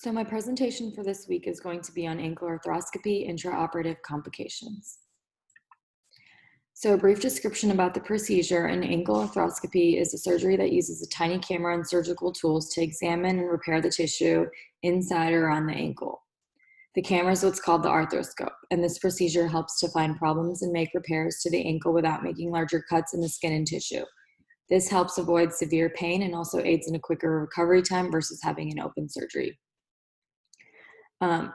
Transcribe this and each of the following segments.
So my presentation for this week is going to be on ankle arthroscopy intraoperative complications. So a brief description about the procedure. An ankle arthroscopy is a surgery that uses a tiny camera and surgical tools to examine and repair the tissue inside or on the ankle. The camera is what's called the arthroscope, and this procedure helps to find problems and make repairs to the ankle without making larger cuts in the skin and tissue. This helps avoid severe pain and also aids in a quicker recovery time versus having an open surgery.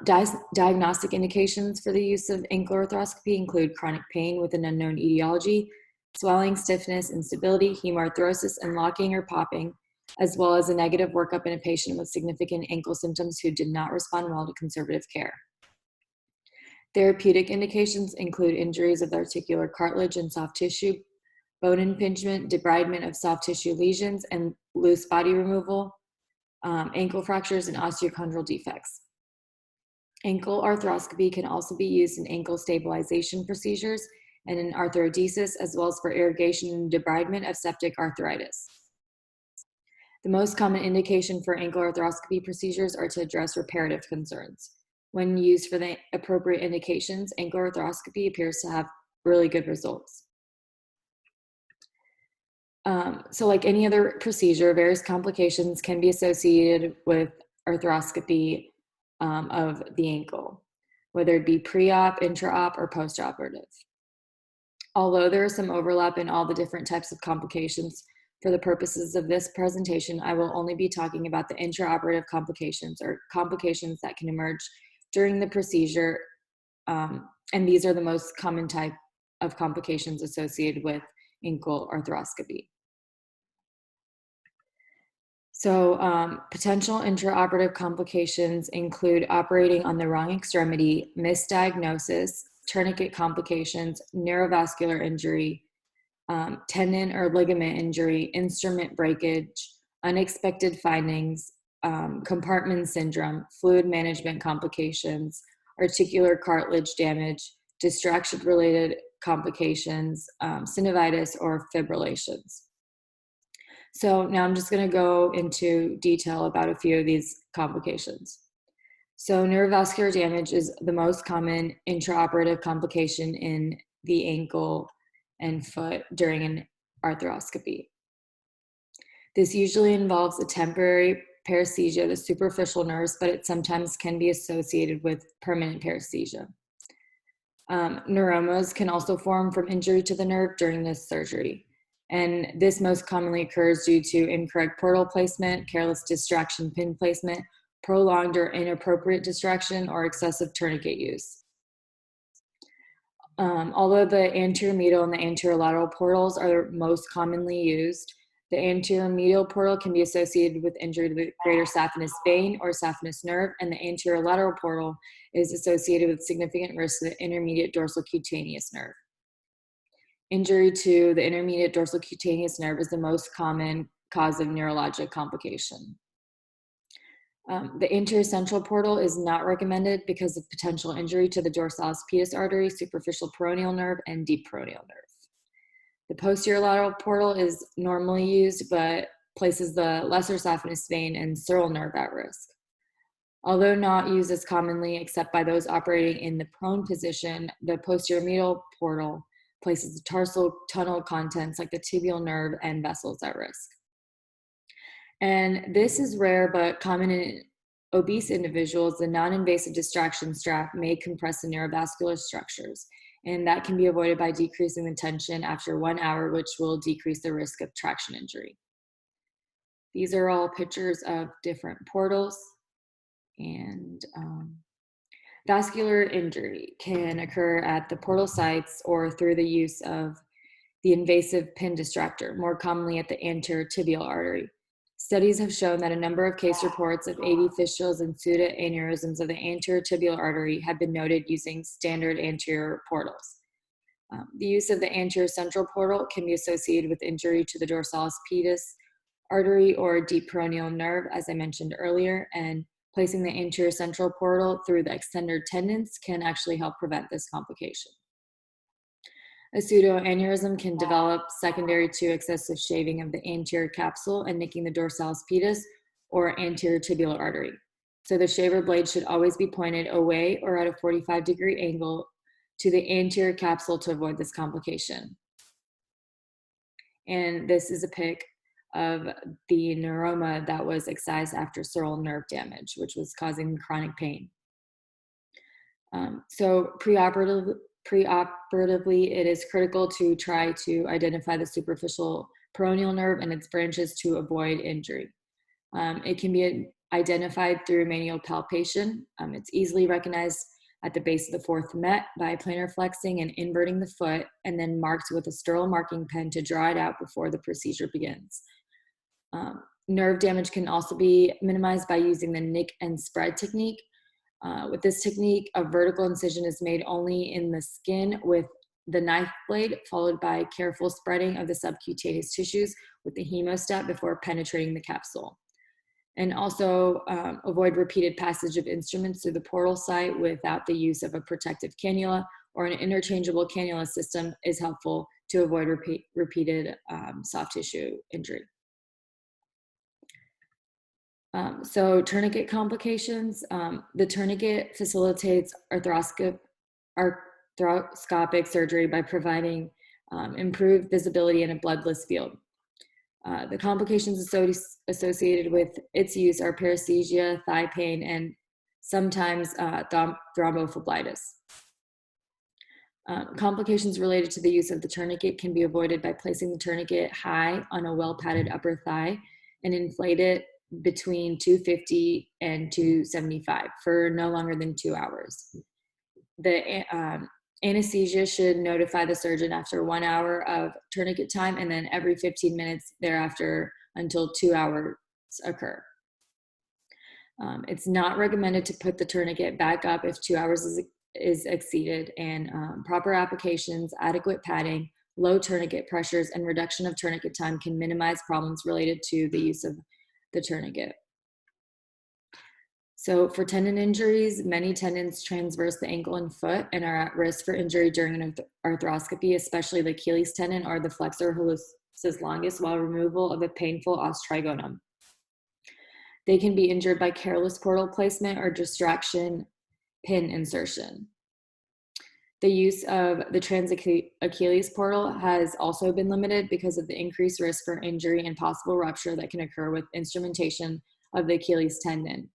Diagnostic indications for the use of ankle arthroscopy include chronic pain with an unknown etiology, swelling, stiffness, instability, hemarthrosis, and locking or popping, as well as a negative workup in a patient with significant ankle symptoms who did not respond well to conservative care. Therapeutic indications include injuries of the articular cartilage and soft tissue, bone impingement, debridement of soft tissue lesions, and loose body removal, ankle fractures, and osteochondral defects. Ankle arthroscopy can also be used in ankle stabilization procedures and in arthrodesis, as well as for irrigation and debridement of septic arthritis. The most common indication for ankle arthroscopy procedures are to address reparative concerns. When used for the appropriate indications, ankle arthroscopy appears to have really good results. So like any other procedure, various complications can be associated with arthroscopy of the ankle, whether it be pre-op, intra-op, or post-operative. Although there is some overlap in all the different types of complications, for the purposes of this presentation, I will only be talking about the intraoperative complications, or complications that can emerge during the procedure, and these are the most common type of complications associated with ankle arthroscopy. So potential intraoperative complications include operating on the wrong extremity, misdiagnosis, tourniquet complications, neurovascular injury, tendon or ligament injury, instrument breakage, unexpected findings, compartment syndrome, fluid management complications, articular cartilage damage, distraction-related complications, synovitis, or fibrillations. So now I'm just going to go into detail about a few of these complications. So neurovascular damage is the most common intraoperative complication in the ankle and foot during an arthroscopy. This usually involves a temporary paresthesia of the superficial nerves, but it sometimes can be associated with permanent paresthesia. Neuromas can also form from injury to the nerve during this surgery. And this most commonly occurs due to incorrect portal placement, careless distraction pin placement, prolonged or inappropriate distraction, or excessive tourniquet use. Although the anterior medial and the anterior lateral portals are most commonly used, the anterior medial portal can be associated with injury to the greater saphenous vein or saphenous nerve, and the anterior lateral portal is associated with significant risk to the intermediate dorsal cutaneous nerve. Injury to the intermediate dorsal cutaneous nerve is the most common cause of neurologic complication. The anterior central portal is not recommended because of potential injury to the dorsalis pedis artery, superficial peroneal nerve, and deep peroneal nerve. The posterior lateral portal is normally used, but places the lesser saphenous vein and sural nerve at risk. Although not used as commonly except by those operating in the prone position, the posterior medial portal places the tarsal tunnel contents like the tibial nerve and vessels at risk. And this is rare but common in obese individuals. The non-invasive distraction strap may compress the neurovascular structures, and that can be avoided by decreasing the tension after 1 hour, which will decrease the risk of traction injury. These are all pictures of different portals, and vascular injury can occur at the portal sites or through the use of the invasive pin distractor, more commonly at the anterior tibial artery. Studies have shown that a number of case reports of AV fistulas and pseudoaneurysms of the anterior tibial artery have been noted using standard anterior portals. The use of the anterior central portal can be associated with injury to the dorsalis pedis artery or deep peroneal nerve, as I mentioned earlier, and placing the anterior central portal through the extender tendons can actually help prevent this complication. A pseudoaneurysm can develop secondary to excessive shaving of the anterior capsule and nicking the dorsalis pedis or anterior tibial artery. So the shaver blade should always be pointed away or at a 45-degree angle to the anterior capsule to avoid this complication. And this is a pic of the neuroma that was excised after sural nerve damage, which was causing chronic pain. So preoperatively, it is critical to try to identify the superficial peroneal nerve and its branches to avoid injury. It can be identified through manual palpation. It's easily recognized at the base of the fourth met by planar flexing and inverting the foot, and then marked with a sterile marking pen to draw it out before the procedure begins. Nerve damage can also be minimized by using the nick and spread technique. With this technique, a vertical incision is made only in the skin with the knife blade, followed by careful spreading of the subcutaneous tissues with the hemostat before penetrating the capsule. And also avoid repeated passage of instruments through the portal site without the use of a protective cannula, or an interchangeable cannula system is helpful to avoid repeated soft tissue injury. So tourniquet complications. The tourniquet facilitates arthroscopic surgery by providing improved visibility in a bloodless field. The complications associated with its use are paresthesia, thigh pain, and sometimes thrombophlebitis. Complications related to the use of the tourniquet can be avoided by placing the tourniquet high on a well-padded upper thigh and inflate it between 250 and 275 for no longer than 2 hours. The anesthesia should notify the surgeon after 1 hour of tourniquet time, and then every 15 minutes thereafter until 2 hours occur. It's not recommended to put the tourniquet back up if 2 hours is exceeded, and proper applications, adequate padding, low tourniquet pressures, and reduction of tourniquet time can minimize problems related to the use of the tourniquet. So for tendon injuries, many tendons transverse the ankle and foot and are at risk for injury during an arthroscopy, especially the Achilles tendon or the flexor hallucis longus, while removal of the painful os trigonum. They can be injured by careless portal placement or distraction pin insertion. The use of the trans-Achilles portal has also been limited because of the increased risk for injury and possible rupture that can occur with instrumentation of the Achilles tendon.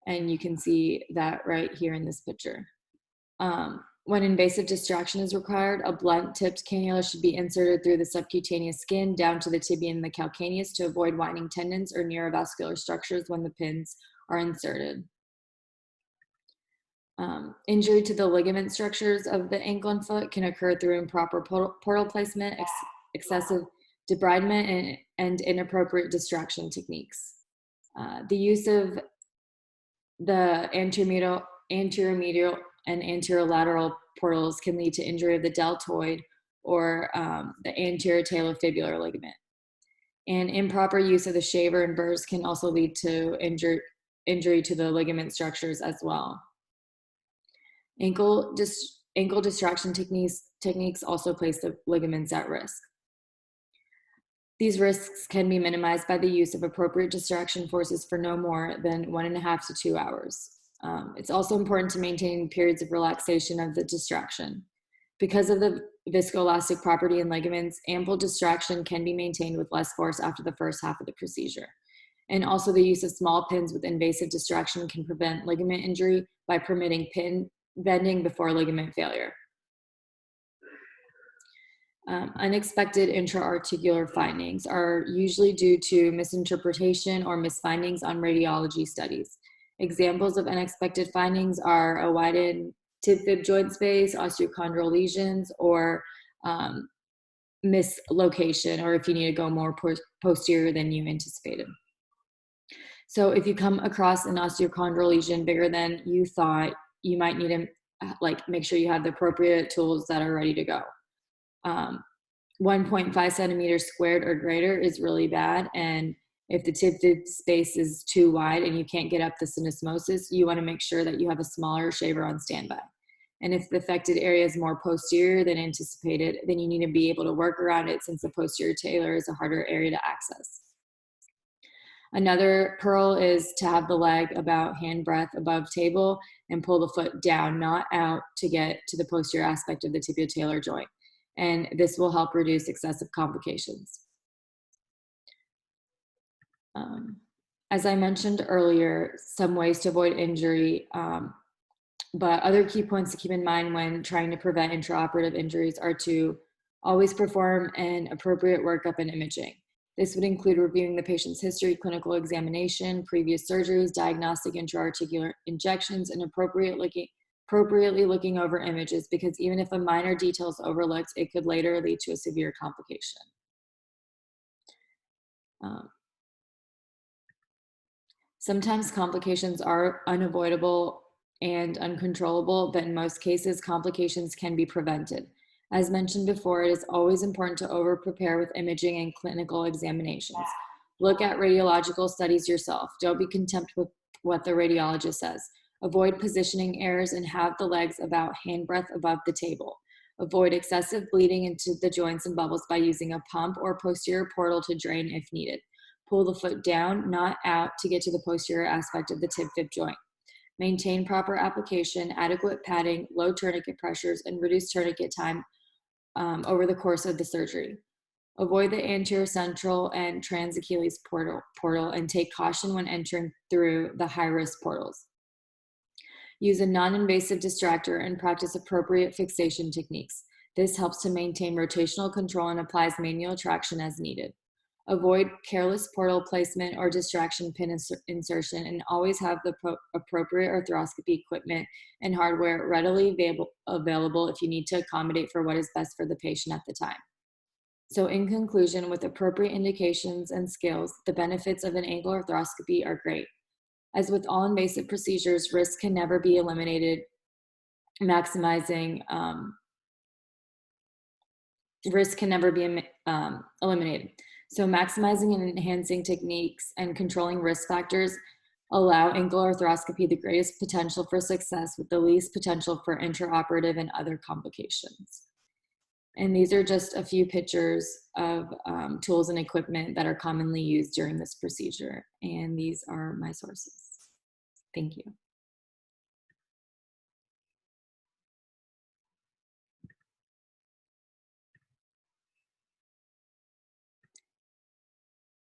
And you can see that right here in this picture. When invasive distraction is required, a blunt-tipped cannula should be inserted through the subcutaneous skin down to the tibia and the calcaneus to avoid widening tendons or neurovascular structures when the pins are inserted. Injury to the ligament structures of the ankle and foot can occur through improper portal placement, excessive debridement, and inappropriate distraction techniques. The use of the anteromedial and anterolateral portals can lead to injury of the deltoid or the anterior talofibular ligament. And improper use of the shaver and burrs can also lead to injury to the ligament structures as well. Ankle distraction techniques also place the ligaments at risk. These risks can be minimized by the use of appropriate distraction forces for no more than 1.5 to 2 hours. It's also important to maintain periods of relaxation of the distraction. Because of the viscoelastic property in ligaments, ample distraction can be maintained with less force after the first half of the procedure. And also the use of small pins with invasive distraction can prevent ligament injury by permitting pin bending before ligament failure. Unexpected intra-articular findings are usually due to misinterpretation or misfindings on radiology studies. Examples of unexpected findings are a widened tib-fib joint space, osteochondral lesions, or mislocation, or if you need to go more posterior than you anticipated. So if you come across an osteochondral lesion bigger than you thought, you might need to make sure you have the appropriate tools that are ready to go. 1.5 centimeters squared or greater is really bad, and if the tib-fib space is too wide and you can't get up the syndesmosis, you want to make sure that you have a smaller shaver on standby. And if the affected area is more posterior than anticipated, then you need to be able to work around it, since the posterior talar is a harder area to access. Another pearl is to have the leg about hand breadth above table and pull the foot down, not out, to get to the posterior aspect of the tibio-talar joint. And this will help reduce excessive complications. As I mentioned earlier, some ways to avoid injury, but other key points to keep in mind when trying to prevent intraoperative injuries are to always perform an appropriate workup and imaging. This would include reviewing the patient's history, clinical examination, previous surgeries, diagnostic intra-articular injections, and appropriately looking over images, because even if a minor detail is overlooked, it could later lead to a severe complication. Sometimes complications are unavoidable and uncontrollable, but in most cases, complications can be prevented. As mentioned before, it is always important to over-prepare with imaging and clinical examinations. Look at radiological studies yourself. Don't be content with what the radiologist says. Avoid positioning errors and have the legs about hand breadth above the table. Avoid excessive bleeding into the joints and bubbles by using a pump or posterior portal to drain if needed. Pull the foot down, not out, to get to the posterior aspect of the tib-fib joint. Maintain proper application, adequate padding, low tourniquet pressures, and reduce tourniquet time over the course of the surgery. Avoid the anterior central and trans Achilles portal and take caution when entering through the high-risk portals. Use a non-invasive distractor and practice appropriate fixation techniques. This helps to maintain rotational control and applies manual traction as needed. Avoid careless portal placement or distraction pin insertion, and always have the appropriate arthroscopy equipment and hardware readily available if you need to accommodate for what is best for the patient at the time. So in conclusion, with appropriate indications and skills, the benefits of an ankle arthroscopy are great. As with all invasive procedures, risk can never be eliminated. Risk can never be eliminated. So maximizing and enhancing techniques and controlling risk factors allow ankle arthroscopy the greatest potential for success with the least potential for intraoperative and other complications. And these are just a few pictures of tools and equipment that are commonly used during this procedure. And these are my sources. Thank you.